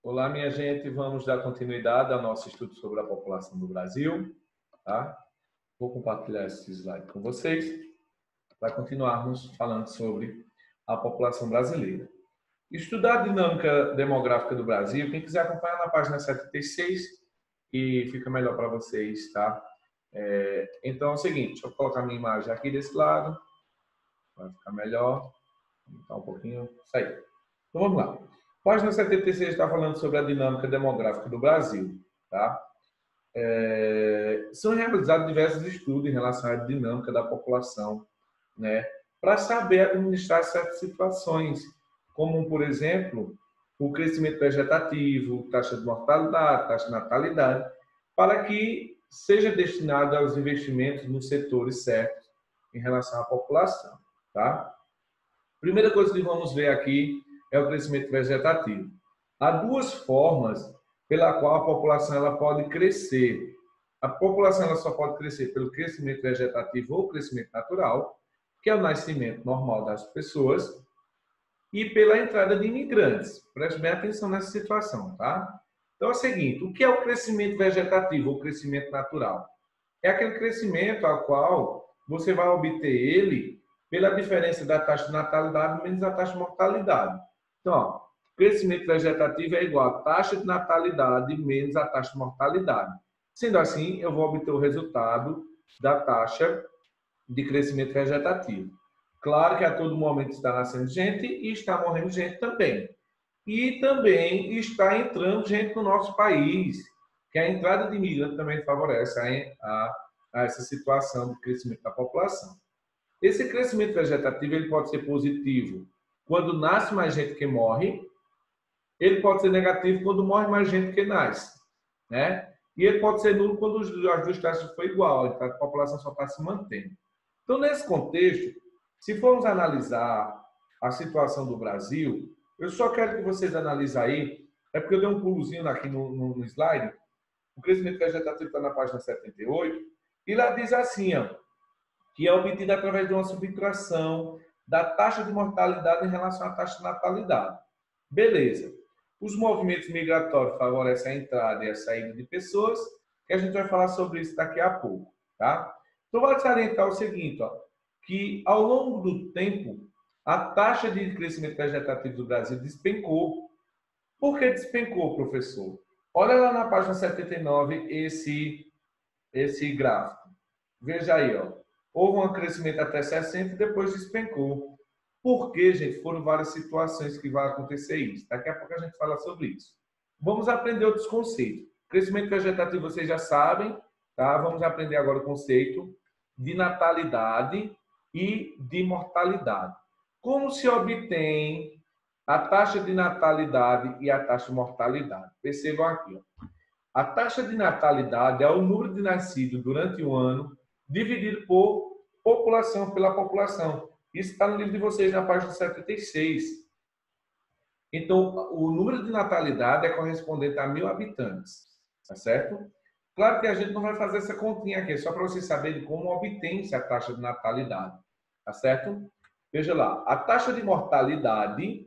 Olá, minha gente. Vamos dar continuidade ao nosso estudo sobre a população do Brasil. Tá? Vou compartilhar esse slide com vocês para continuarmos falando sobre a população brasileira. Estudar a dinâmica demográfica do Brasil, quem quiser acompanhar na página 76, e fica melhor para vocês, tá? Então é o seguinte, deixa eu colocar minha imagem aqui desse lado, vai ficar melhor. Vou aumentar um pouquinho, isso aí. Então vamos lá. Página 76 está falando sobre a dinâmica demográfica do Brasil, tá? São realizados diversos estudos em relação à dinâmica da população, né? Para saber administrar certas situações, como, por exemplo, o crescimento vegetativo, taxa de mortalidade, taxa de natalidade, para que seja destinado aos investimentos nos setores certos em relação à população, tá? Primeira coisa que vamos ver aqui é o crescimento vegetativo. Há duas formas pela qual a população ela pode crescer. A população ela só pode crescer pelo crescimento vegetativo ou crescimento natural, que é o nascimento normal das pessoas, e pela entrada de imigrantes. Preste bem atenção nessa situação, tá? Então é o seguinte, o que é o crescimento vegetativo ou crescimento natural? É aquele crescimento ao qual você vai obter ele pela diferença da taxa de natalidade menos a taxa de mortalidade. Então, ó, crescimento vegetativo é igual a taxa de natalidade menos a taxa de mortalidade. Sendo assim, eu vou obter o resultado da taxa de crescimento vegetativo. Claro que a todo momento está nascendo gente e está morrendo gente também. E também está entrando gente no nosso país, que a entrada de imigrante também favorece a essa situação de crescimento da população. Esse crescimento vegetativo ele pode ser positivo quando nasce mais gente que morre, ele pode ser negativo quando morre mais gente que nasce, né? E ele pode ser nulo quando as duas taxas for igual, então a população só está se mantendo. Então, nesse contexto, se formos analisar a situação do Brasil, eu só quero que vocês analisem aí, é porque eu dei um pulozinho aqui no slide, o crescimento vegetativo está na página 78, e lá diz assim, ó, que é obtida através de uma subtração da taxa de mortalidade em relação à taxa de natalidade. Beleza. Os movimentos migratórios favorecem a entrada e a saída de pessoas, que a gente vai falar sobre isso daqui a pouco, tá? Então, vale salientar o seguinte, ó, que ao longo do tempo, a taxa de crescimento vegetativo do Brasil despencou. Por que despencou, professor? Olha lá na página 79 esse gráfico. Veja aí, ó. Houve um crescimento até 60 e depois despencou. Por quê, gente? Foram várias situações que vai acontecer isso. Daqui a pouco a gente fala sobre isso. Vamos aprender outros conceitos. Crescimento vegetativo vocês já sabem, tá? Vamos aprender agora o conceito de natalidade e de mortalidade. Como se obtém a taxa de natalidade e a taxa de mortalidade? Percebam aqui, ó. A taxa de natalidade é o número de nascidos durante o ano dividido por população, pela população. Isso está no livro de vocês, na página 76. Então, o número de natalidade é correspondente a 1.000 habitantes, tá certo? Claro que a gente não vai fazer essa continha aqui, é só para vocês saberem como obtém-se a taxa de natalidade, tá certo? Veja lá, a taxa de mortalidade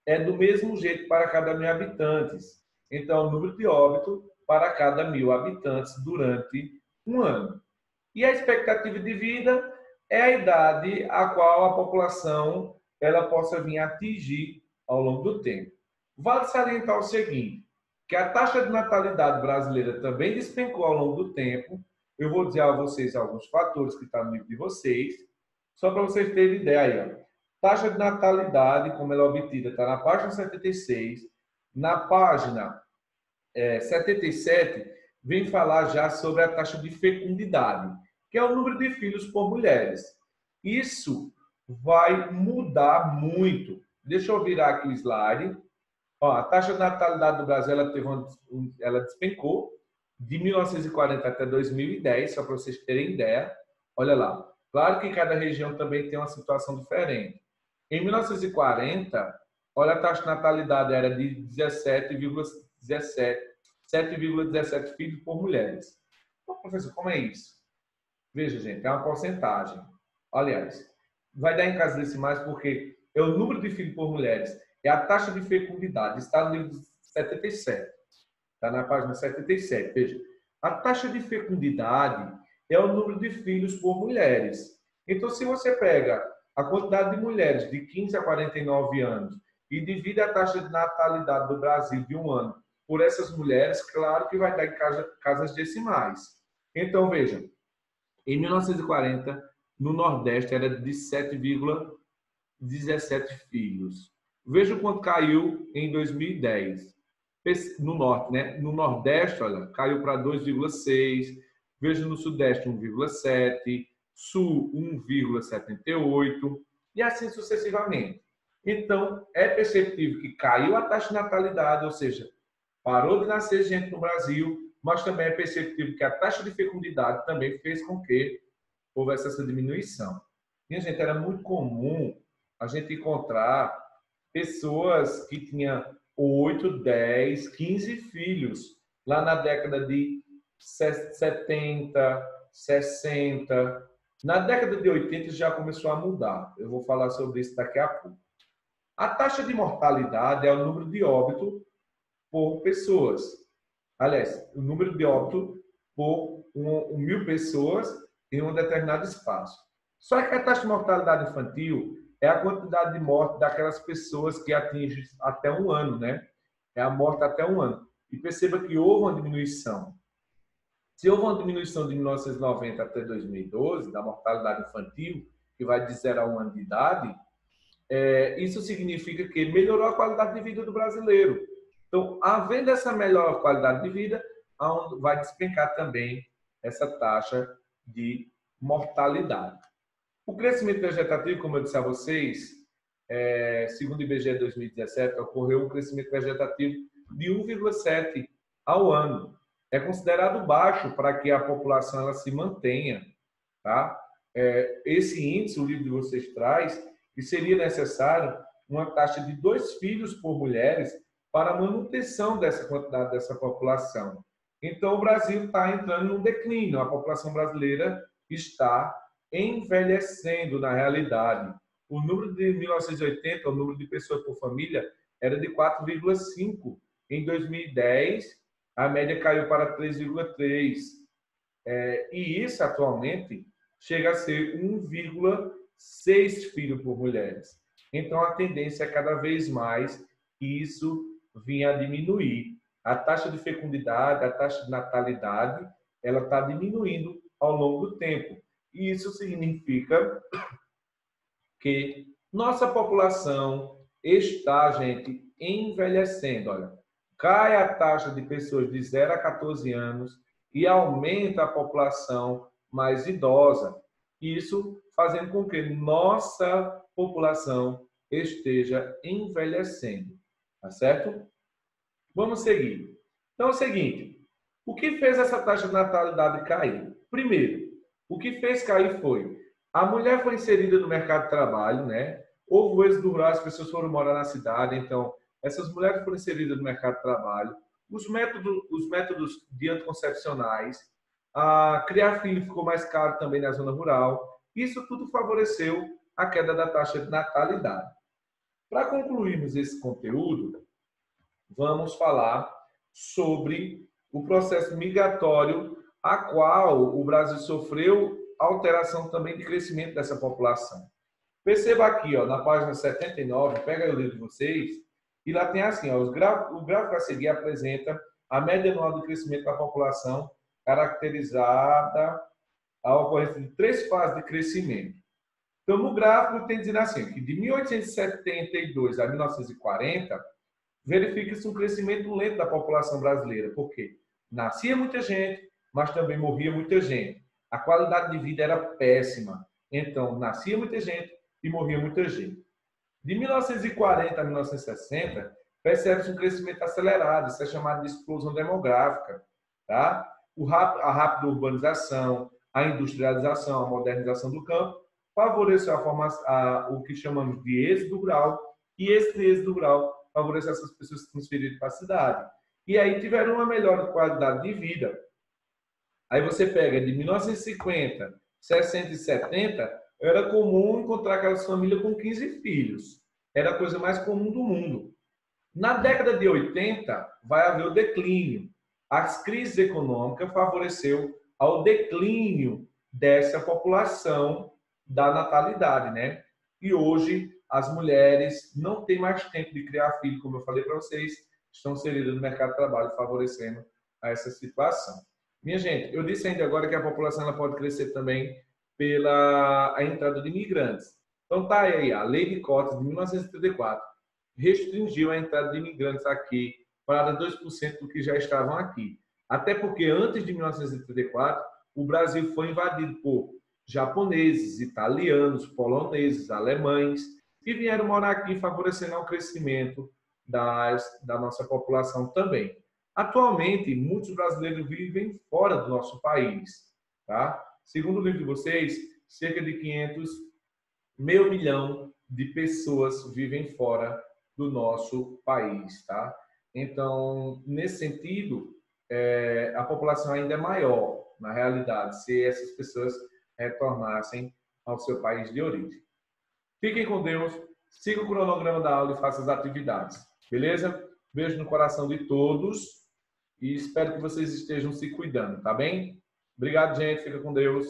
é do mesmo jeito para cada 1.000 habitantes. Então, o número de óbito para cada 1.000 habitantes durante um ano. E a expectativa de vida é a idade a qual a população ela possa vir a atingir ao longo do tempo. Vale salientar o seguinte, que a taxa de natalidade brasileira também despencou ao longo do tempo. Eu vou dizer a vocês alguns fatores que estão no livro de vocês, só para vocês terem ideia aí. Ó. Taxa de natalidade, como ela é obtida, está na página 76. Na página 77, vem falar já sobre a taxa de fecundidade, que é o número de filhos por mulheres. Isso vai mudar muito. Deixa eu virar aqui o slide. Ó, a taxa de natalidade do Brasil ela despencou de 1940 até 2010, só para vocês terem ideia. Olha lá. Claro que cada região também tem uma situação diferente. Em 1940, olha, a taxa de natalidade era de 7,17 filhos por mulheres. Então, professor, como é isso? Veja, gente, é uma porcentagem. Aliás, vai dar em casas decimais porque é o número de filhos por mulheres. É a taxa de fecundidade. Está no livro 77. Está na página 77. Veja, a taxa de fecundidade é o número de filhos por mulheres. Então, se você pega a quantidade de mulheres de 15 a 49 anos e divide a taxa de natalidade do Brasil de um ano por essas mulheres, claro que vai dar em casas decimais. Então, veja, em 1940, no Nordeste era de 7,17 filhos. Veja o quanto caiu em 2010. No Norte, né? No Nordeste, olha, caiu para 2,6. Veja no Sudeste, 1,7. Sul, 1,78. E assim sucessivamente. Então, é perceptível que caiu a taxa de natalidade, ou seja, parou de nascer gente no Brasil, mas também é perceptível que a taxa de fecundidade também fez com que houvesse essa diminuição. Minha gente, era muito comum a gente encontrar pessoas que tinham 8, 10, 15 filhos lá na década de 70, 60. Na década de 80 já começou a mudar. Eu vou falar sobre isso daqui a pouco. A taxa de mortalidade é o número de óbito por pessoas. Aliás, o número de óbito por 1.000 pessoas em um determinado espaço. Só que a taxa de mortalidade infantil é a quantidade de morte daquelas pessoas que atingem até um ano, né? É a morte até um ano. E perceba que houve uma diminuição. Se houve uma diminuição de 1990 até 2012, da mortalidade infantil, que vai de 0 a 1 ano de idade, isso significa que melhorou a qualidade de vida do brasileiro. Então, havendo essa melhor qualidade de vida, vai despencar também essa taxa de mortalidade. O crescimento vegetativo, como eu disse a vocês, segundo o IBGE 2017, ocorreu um crescimento vegetativo de 1,7 ao ano. É considerado baixo para que a população ela se mantenha. Tá? Esse índice, o livro de vocês traz, que seria necessário uma taxa de 2 filhos por mulheres para a manutenção dessa quantidade dessa população. Então, o Brasil está entrando num declínio. A população brasileira está envelhecendo na realidade. O número de 1980, o número de pessoas por família, era de 4,5. Em 2010, a média caiu para 3,3. E isso, atualmente, chega a ser 1,6 filhos por mulheres. Então, a tendência é cada vez mais que isso vinha a diminuir. A taxa de fecundidade, a taxa de natalidade, ela está diminuindo ao longo do tempo. E isso significa que nossa população está, gente, envelhecendo. Olha, cai a taxa de pessoas de 0 a 14 anos e aumenta a população mais idosa. Isso fazendo com que nossa população esteja envelhecendo. Tá certo? Vamos seguir. Então é o seguinte, o que fez essa taxa de natalidade cair? Primeiro, o que fez cair foi a mulher foi inserida no mercado de trabalho, né? Houve o êxodo rural, as pessoas foram morar na cidade, então essas mulheres foram inseridas no mercado de trabalho. Os métodos de anticoncepcionais, criar filho ficou mais caro também na zona rural. Isso tudo favoreceu a queda da taxa de natalidade. Para concluirmos esse conteúdo, vamos falar sobre o processo migratório a qual o Brasil sofreu alteração também de crescimento dessa população. Perceba aqui, ó, na página 79, pega aí o livro de vocês, e lá tem assim, ó, o gráfico a seguir apresenta a média anual do crescimento da população, caracterizada a ocorrência de 3 fases de crescimento. Então, no gráfico tem dizendo assim, que de 1872 a 1940, verifica-se um crescimento lento da população brasileira. Por quê? Nascia muita gente, mas também morria muita gente. A qualidade de vida era péssima. Então, nascia muita gente e morria muita gente. De 1940 a 1960, percebe-se um crescimento acelerado. Isso é chamado de explosão demográfica. Tá? A rápida urbanização, a industrialização, a modernização do campo, favoreceu o que chamamos de êxodo rural, e esse êxodo rural favoreceu essas pessoas se transferirem para a cidade. E aí tiveram uma melhor qualidade de vida. Aí você pega de 1950, 60 e 70, era comum encontrar aquelas famílias com 15 filhos. Era a coisa mais comum do mundo. Na década de 80, vai haver o declínio. As crises econômicas favoreceu ao declínio dessa população da natalidade, né? E hoje as mulheres não têm mais tempo de criar filho, como eu falei para vocês, estão inseridas no mercado de trabalho, favorecendo a essa situação. Minha gente, eu disse ainda agora que a população ela pode crescer também pela a entrada de imigrantes. Então tá aí a Lei de Cotas de 1934 restringiu a entrada de imigrantes aqui para 2% do que já estavam aqui. Até porque antes de 1934, o Brasil foi invadido por japoneses, italianos, poloneses, alemães, que vieram morar aqui favorecendo o crescimento da nossa população também. Atualmente, muitos brasileiros vivem fora do nosso país. Tá? Segundo o livro de vocês, cerca de 500, meio milhão de pessoas vivem fora do nosso país. Tá? Então, nesse sentido, a população ainda é maior, na realidade, se essas pessoas retornassem ao seu país de origem. Fiquem com Deus, siga o cronograma da aula e faça as atividades. Beleza? Beijo no coração de todos e espero que vocês estejam se cuidando, tá bem? Obrigado, gente. Fica com Deus.